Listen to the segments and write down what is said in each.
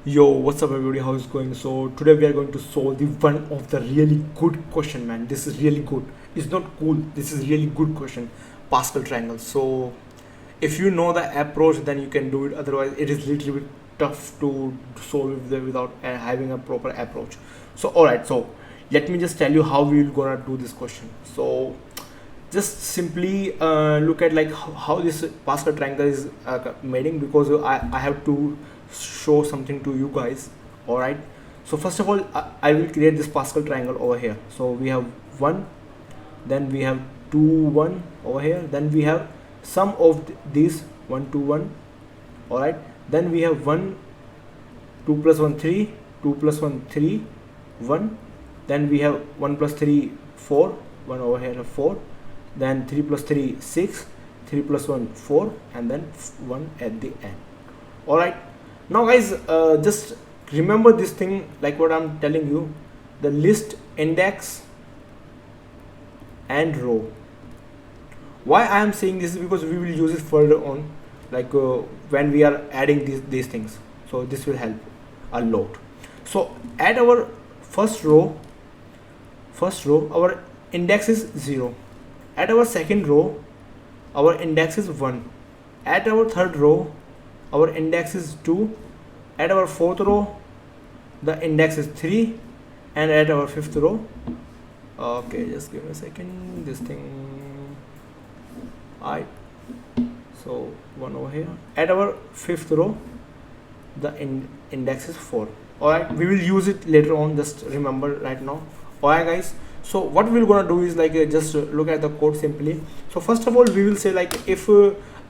Yo, what's up everybody? How is it going? So today we are going to solve the one of the really good question, man. This is really good. It's not cool. This is really good question. Pascal triangle. So if you know the approach, then you can do it. Otherwise, it is little bit tough to solve it without having a proper approach. So alright. So let me just tell you how we will gonna do this question. So just simply look at like how this Pascal triangle is making, because I have to show something to you guys. All right, so first of all I will create this Pascal triangle over here. So we have 1, then we have 2 1 over here, then we have sum of these 1 2 1. All right, then we have 1 2 plus 1 3, 2 plus 1 3 1, then we have 1 plus 3 4, 1 over here 4, then 3 plus 3 6, 3 plus 1 4, and then 1 at the end. All right, now guys, just remember this thing, like what I'm telling you, the list, index and row. Why I am saying this is because we will use it further on, like when we are adding these things. So this will help a lot. So at our first row our index is 0. At our second row our index is 1. At our third row our index is 2. At our fourth row the index is 3. And at our fifth row, okay, just give me a second, this thing, so 1 over here. At our fifth row the index is 4. Alright, we will use it later on, just remember right now. Alright guys, so what we're gonna do is like just look at the code simply. So first of all we will say like if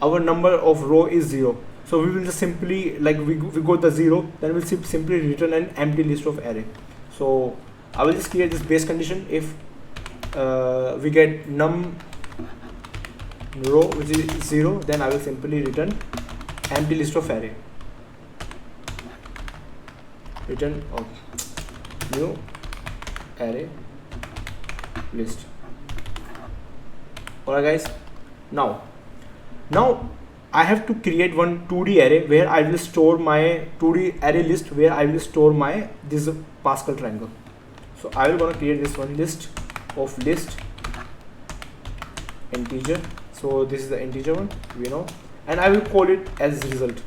our number of row is 0, so we will just simply like we got the 0, then we'll simply return an empty list of array. So I will just create this base condition. If we get num row which is 0, then I will simply return empty list of array. Return new array list. Alright guys, now I have to create one 2D array where I will store my 2D array list, where I will store my this Pascal triangle. So I will gonna create this one, list of list integer. So this is the integer one, we know, and I will call it as result.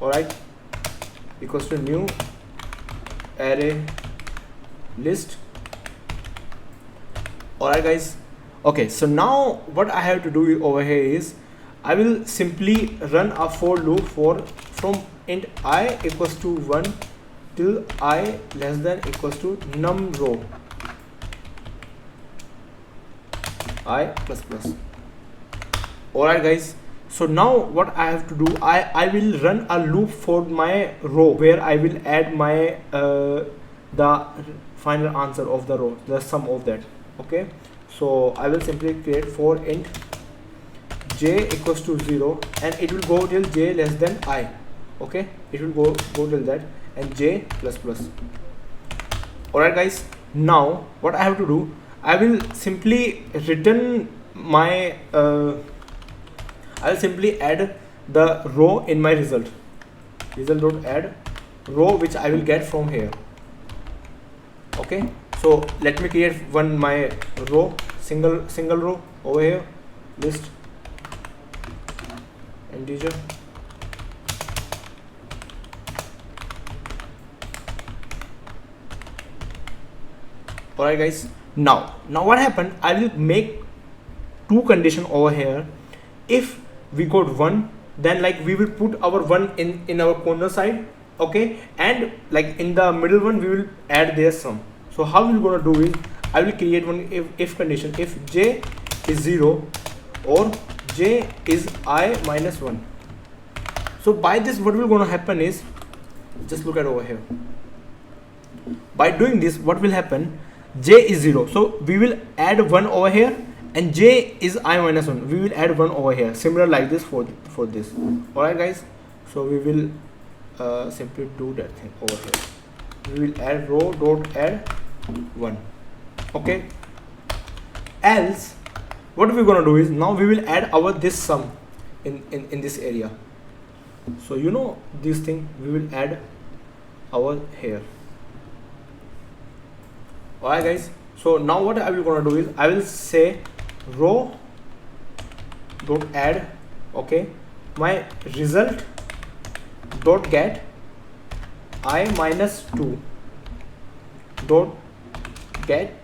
Alright, equals to new array list. Alright guys, okay, so now what I have to do over here is I will simply run a for loop from int I equals to 1 till I less than equals to num row I plus plus. Alright guys, so now what I have to do, I will run a loop for my row where I will add my the final answer of the row, the sum of that. Okay, so I will simply create for int j equals to 0, and it will go till j less than I. Okay, it will go till that, and j plus plus. Alright guys, now what I have to do, I will simply return my I will simply add the row in my result dot add row, which I will get from here. Okay, so let me create one my row, single row over here, list integer. Alright guys, now what happened, I will make two condition over here. If we got 1, then like we will put our 1 in our corner side. Okay, and like in the middle one we will add their sum. So how we're gonna do is I will create one if condition, if j is 0 or j is I minus 1. So by this what will gonna happen is, just look at over here, by doing this what will happen, j is 0, so we will add 1 over here, and j is I minus 1, we will add 1 over here, similar like this for this. Alright guys, so we will simply do that thing over here. We will add row dot add 1. Okay, else what we're gonna do is, now we will add our this sum in this area. So you know this thing, we will add over here. Alright guys, so now what I will gonna do is I will say row dot add, okay, my result dot get I minus 2 dot get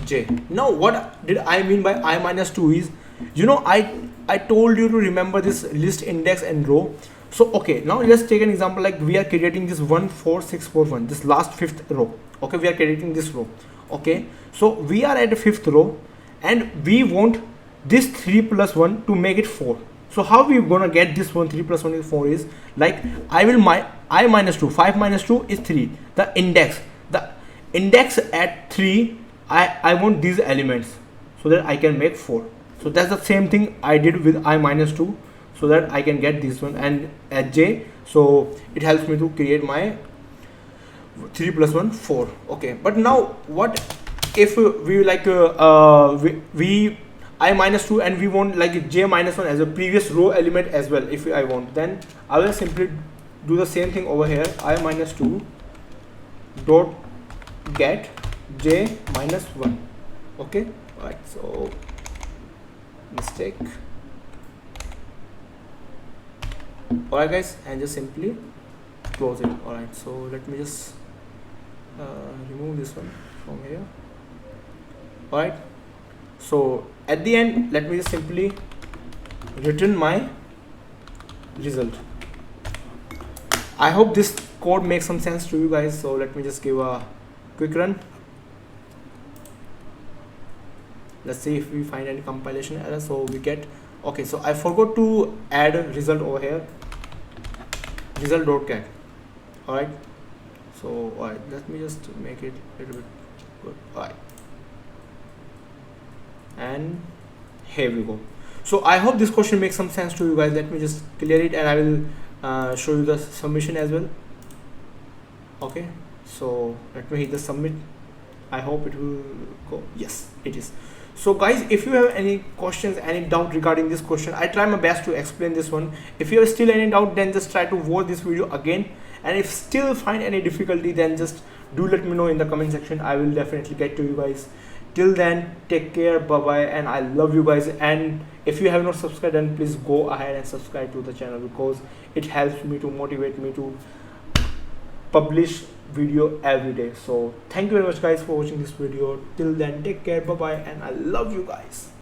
j. Now what did I mean by I minus 2 is, you know, I told you to remember this list index and row. So okay, now let's take an example, like we are creating this 1 4 6 4 1, this last fifth row. Okay, we are creating this row. Okay, so we are at the fifth row and we want this 3 plus 1 to make it 4. So how we gonna get this one? 3 plus 1 is 4 is like I will I minus 2, 5 minus 2 is 3. The index at 3, I want these elements so that I can make 4. So that's the same thing I did with I minus 2, so that I can get this one, and at j, so it helps me to create my 3 plus 1 4. Okay, but now what if we like we I minus 2 and we want like j minus 1 as a previous row element as well. If I want, then I will simply do the same thing over here. I minus 2 dot get j minus 1. Okay, right, so mistake. Alright guys, and just simply close it. Alright, so let me just remove this one from here. Alright, so at the end, let me just simply return my result. I hope this code makes some sense to you guys. So let me just give a quick run. Let's see if we find any compilation error. So we get, okay, so I forgot to add a result over here, result.get. Alright, so alright, let me just make it a little bit good. Alright, and here we go. So I hope this question makes some sense to you guys. Let me just clear it and I will show you the submission as well. Okay, so let me hit the submit. I hope it will go. Yes, it is. So guys, if you have any questions, any doubt regarding this question, I try my best to explain this one. If you have still any doubt, then just try to watch this video again, and if still find any difficulty, then just do let me know in the comment section. I will definitely get to you guys. Till then, take care, bye bye, and I love you guys. And if you have not subscribed, then please go ahead and subscribe to the channel, because it helps me to motivate me to publish video every day. So thank you very much guys for watching this video. Till then, take care, bye bye, and I love you guys.